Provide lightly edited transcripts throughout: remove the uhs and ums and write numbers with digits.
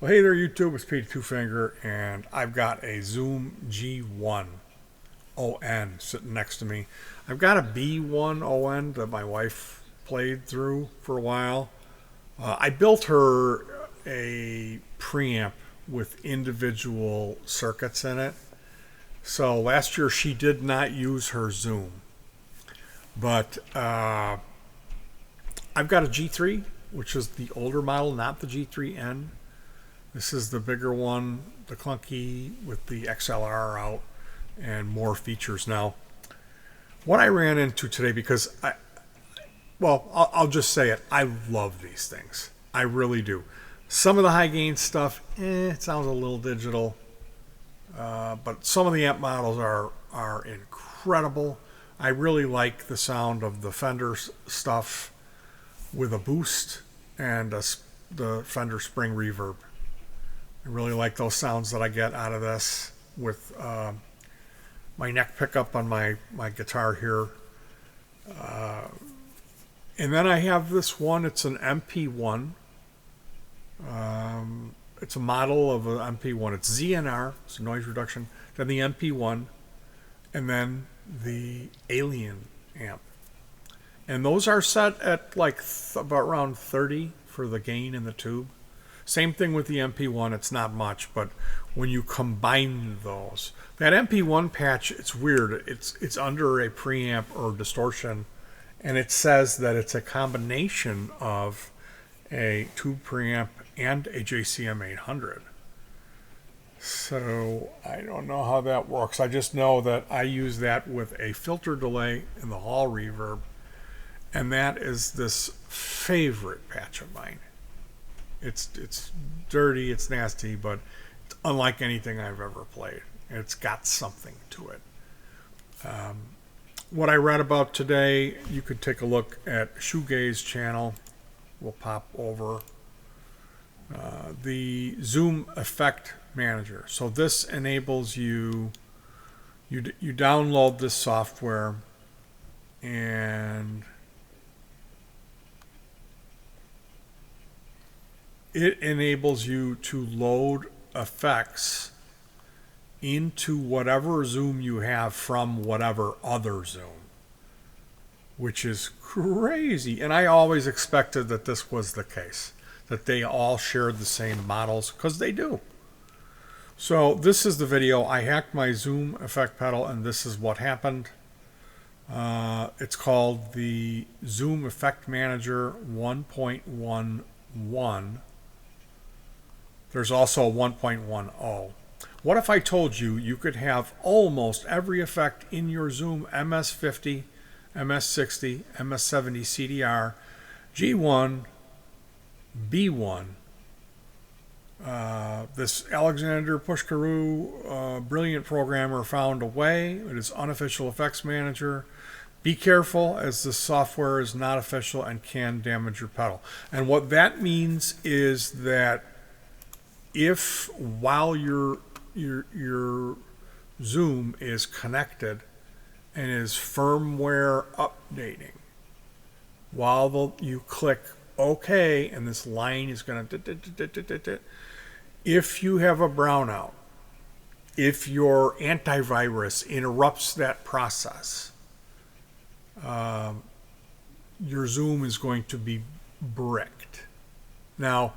Well, hey there, YouTube. It's Pete Two Finger, and I've got a Zoom G1 ON sitting next to me. I've got a B1 ON that my wife played through for a while. I built her a preamp with individual circuits in it. So last year she did not use her Zoom, but I've got a G3, which is the older model, not the G3N. This is the bigger one, the clunky with the XLR out and more features. Now, what I ran into today, because I'll just say it, I love these things. I really do. Some of the high gain stuff, it sounds a little digital, but some of the amp models are incredible. I really like the sound of the Fender stuff with a boost and the Fender Spring Reverb. I really like those sounds that I get out of this with my neck pickup on my guitar here. And then I have this one. It's an MP1. It's a model of an MP1. It's ZNR, it's noise reduction. Then the MP1, and then the Alien amp. And those are set at like about around 30 for the gain in the tube. Same thing with the MP1, it's not much, but when you combine those, that MP1 patch, it's weird. It's under a preamp or distortion, and it says that it's a combination of a tube preamp and a JCM 800. So I don't know how that works. I just know that I use that with a filter delay in the hall reverb, and that is this favorite patch of mine. It's dirty, it's nasty, but it's unlike anything I've ever played. It's got something to it. What I read about today, you could take a look at Shoegaze channel. We'll pop over the Zoom Effect Manager. So this enables you download this software, and it enables you to load effects into whatever Zoom you have from whatever other Zoom, which is crazy. And I always expected that this was the case, that they all shared the same models, because they do. So this is the video. I hacked my Zoom effect pedal, and this is what happened. It's called the Zoom Effect Manager 1.11. There's also a 1.10. What if I told you you could have almost every effect in your Zoom MS50, MS60, MS70 CDR, G1, B1, this Alexander Pushkaru, brilliant programmer, found a way. It is unofficial effects manager. Be careful, as the software is not official and can damage your pedal. And what that means is that if while your Zoom is connected and is firmware updating, while you click OK and this line is going to, if you have a brownout, if your antivirus interrupts that process, your Zoom is going to be bricked. Now,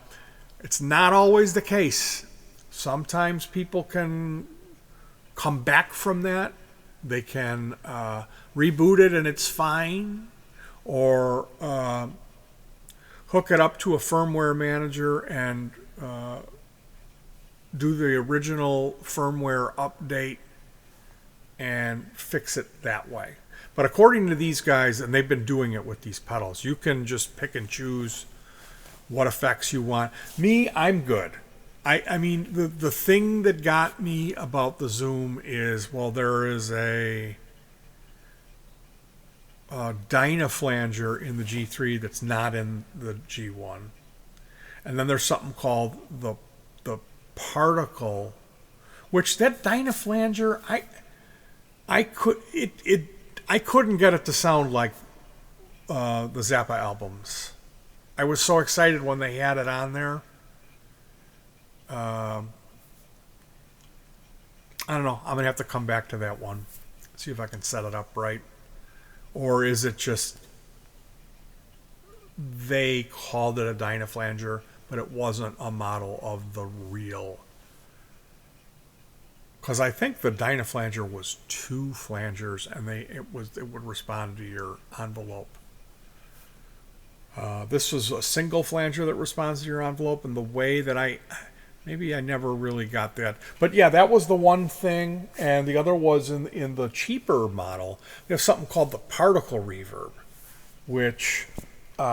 it's not always the case. Sometimes people can come back from that. They can reboot it and it's fine, or hook it up to a firmware manager and do the original firmware update and fix it that way. But according to these guys, and they've been doing it with these pedals, you can just pick and choose what effects you want. Me, I'm good. I mean, the thing that got me about the Zoom is, well, there is a Dynaflanger in the G3 that's not in the G1. And then there's something called the particle, which that Dynaflanger, I couldn't get it to sound like the Zappa albums. I was so excited when they had it on there. I don't know. I'm going to have to come back to that one. See if I can set it up right. Or is it just they called it a Dynaflanger, but it wasn't a model of the real. Because I think the Dynaflanger was 2 flangers, and it would respond to your envelope. This was a single flanger that responds to your envelope, and the way that maybe I never really got that. But yeah, that was the one thing, and the other was in the cheaper model. We have something called the particle reverb, which it's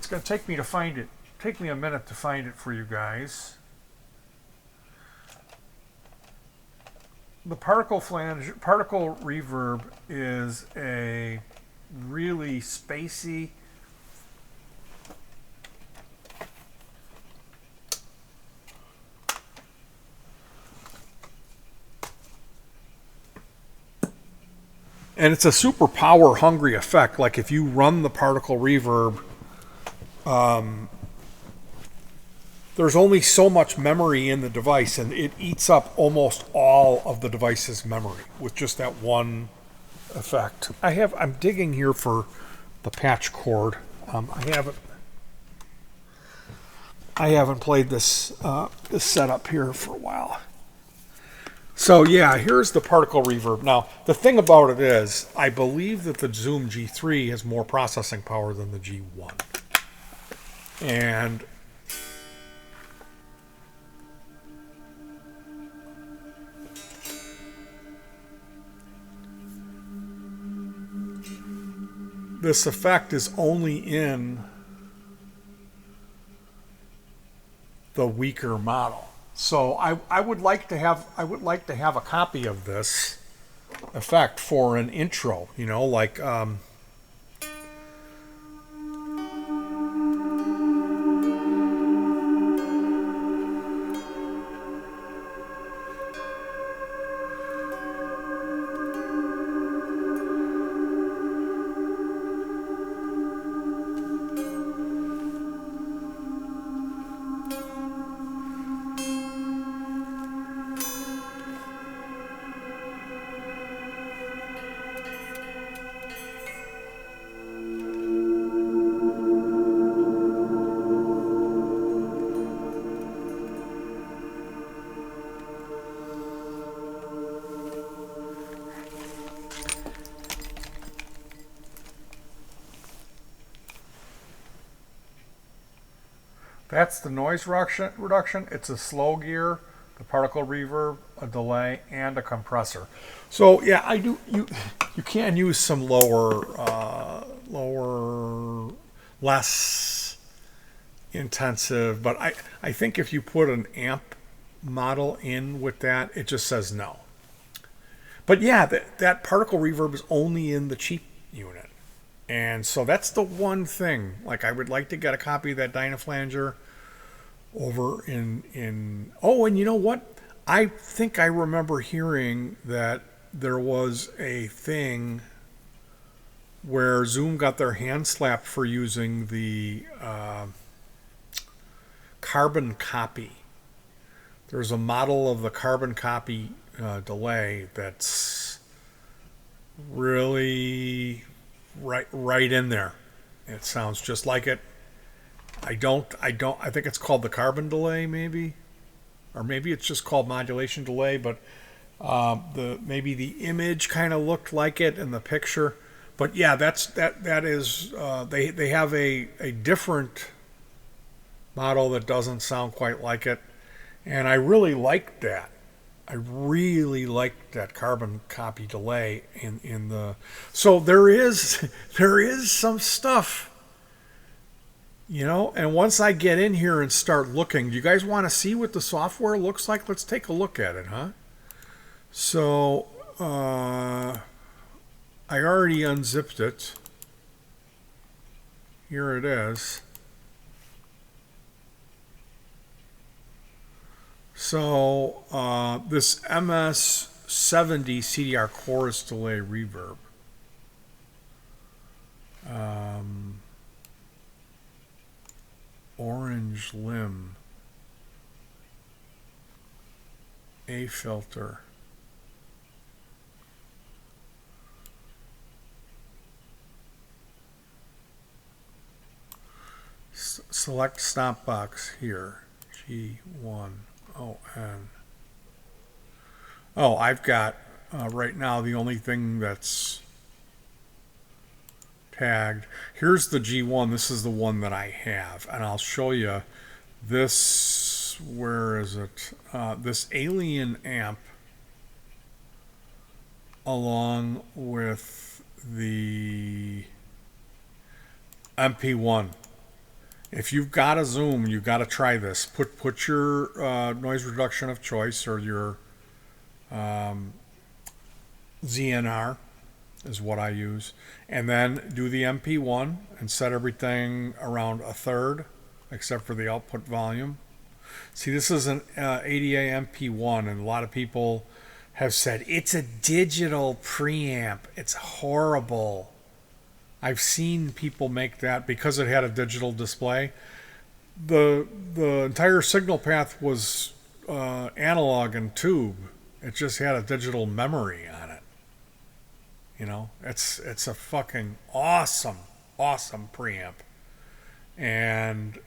going to take me to find it. Take me a minute to find it for you guys. The particle reverb is a really spacey and it's a super power hungry effect. Like if you run the particle reverb, there's only so much memory in the device, and it eats up almost all of the device's memory with just that one effect. I'm digging here for the patch cord. I haven't played this setup here for a while. So yeah, here's the particle reverb. Now the thing about it is, I believe that the Zoom G3 has more processing power than the G1, and this effect is only in the weaker model. So I would like to have a copy of this effect for an intro, like that's the noise reduction. It's a slow gear, the particle reverb, a delay, and a compressor. So yeah, I do. You can use some lower, less intensive. But I think if you put an amp model in with that, it just says no. But yeah, that particle reverb is only in the cheap unit. And so that's the one thing. Like, I would like to get a copy of that Dynaflanger over in oh, and you know what? I think I remember hearing that there was a thing where Zoom got their hand slapped for using the carbon copy. There's a model of the carbon copy delay that's really right in there. It sounds just like it. I think it's called the carbon delay, maybe, or maybe it's just called modulation delay. But maybe the image kind of looked like it in the picture. But yeah, that is they have a different model that doesn't sound quite like it, and I really liked that. I really liked that carbon copy delay in the. So there is some stuff, and once I get in here and start looking, do you guys want to see what the software looks like? Let's take a look at it, huh? So I already unzipped it. Here it is. So this MS70 CDR chorus delay reverb. Orange limb. A filter. Select stop box here. G1ON. Oh, I've got right now the only thing that's tagged. Here's the G1. This is the one that I have. And I'll show you this. Where is it? This Alien amp along with the MP1. If you've got a Zoom, you've got to try this. Put your noise reduction of choice or your ZNR is what I use. And then do the MP1 and set everything around a third, except for the output volume. See, this is an ADA MP1, and a lot of people have said, it's a digital preamp. It's horrible. I've seen people make that because it had a digital display. The entire signal path was analog and tube. It just had a digital memory on it. You know, it's a fucking awesome preamp. And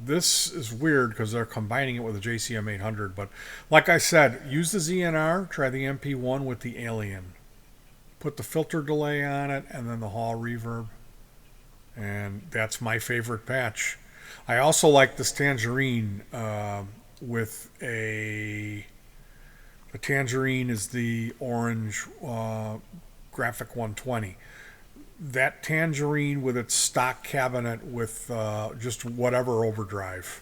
this is weird because they're combining it with a JCM 800. But like I said, use the ZNR, try the MP1 with the Alien. Put the filter delay on it and then the hall reverb. And that's my favorite patch. I also like this Tangerine with the Tangerine is the orange Graphic 120. That Tangerine with its stock cabinet with just whatever overdrive.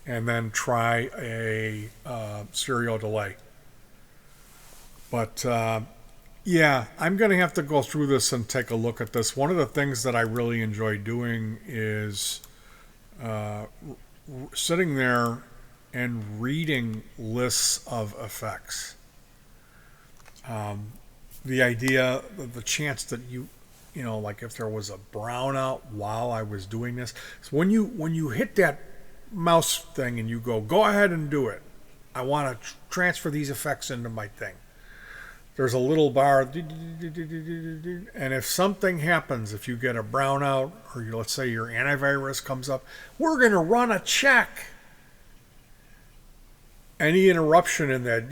And then try a stereo delay. But yeah, I'm going to have to go through this and take a look at this. One of the things that I really enjoy doing is sitting there and reading lists of effects. The idea, the chance that you know, like if there was a brownout while I was doing this. So when you hit that mouse thing and you go ahead and do it. I want to transfer these effects into my thing. There's a little bar, and if something happens, if you get a brownout, or let's say your antivirus comes up, we're going to run a check. Any interruption in that,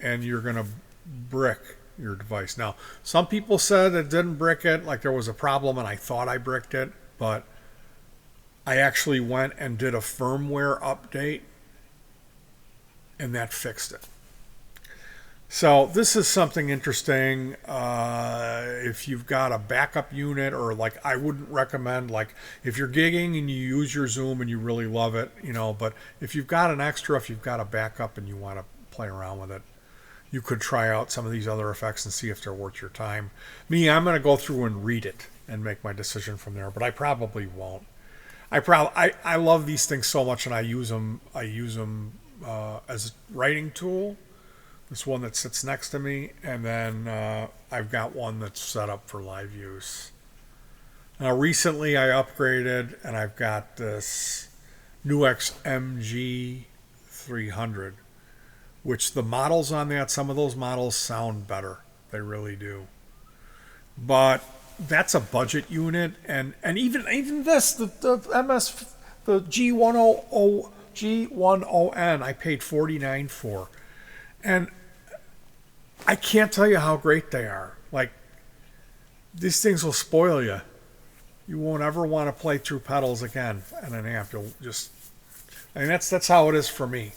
and you're going to brick your device. Now, some people said it didn't brick it, like there was a problem, and I thought I bricked it, but I actually went and did a firmware update, and that fixed it. So this is something interesting. If you've got a backup unit, or like I wouldn't recommend, like if you're gigging and you use your Zoom and you really love it, you know, but if you've got an extra, if you've got a backup and you want to play around with it, you could try out some of these other effects and see if they're worth your time. Me, I'm going to go through and read it and make my decision from there, but I probably won't. I love these things so much, and I use them as a writing tool. This one that sits next to me, and then I've got one that's set up for live use. Now, recently I upgraded, and I've got this NUX MG300, which the models on that, some of those models sound better. They really do. But that's a budget unit, and even this, the G1ON, I paid $49 for. And I can't tell you how great they are. Like, these things will spoil you. You won't ever want to play through pedals again in an amp. You'll just, I mean, that's how it is for me.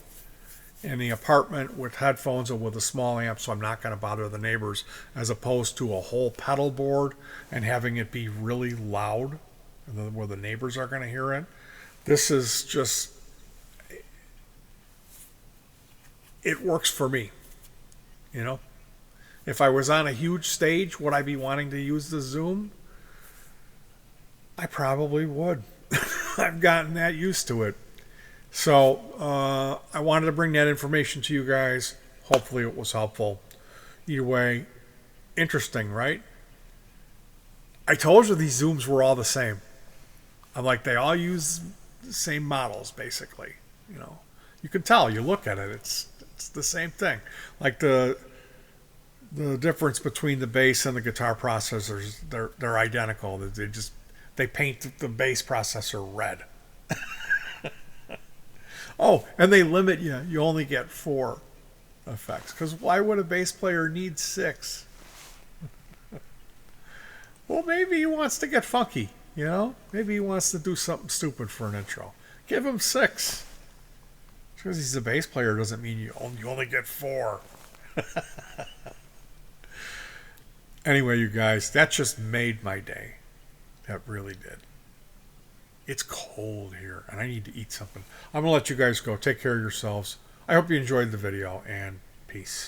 In the apartment with headphones and with a small amp, so I'm not going to bother the neighbors, as opposed to a whole pedal board and having it be really loud where the neighbors are going to hear it. This is just, it works for me, you know. If I was on a huge stage, would I be wanting to use the Zoom? I probably would. I've gotten that used to it. So I wanted to bring that information to you guys. Hopefully it was helpful. Either way, interesting, right? I told you these Zooms were all the same. I'm like, they all use the same models, basically. You know, you can tell. You look at it. It's the same thing. Like the difference between the bass and the guitar processors, they're identical. They paint the bass processor red. Oh, and they limit you. You only get 4 effects. Because why would a bass player need 6? Well, maybe he wants to get funky, you know? Maybe he wants to do something stupid for an intro. Give him 6. Because he's a bass player doesn't mean you only get 4. Anyway, you guys, that just made my day. That really did. It's cold here, and I need to eat something. I'm going to let you guys go. Take care of yourselves. I hope you enjoyed the video, and peace.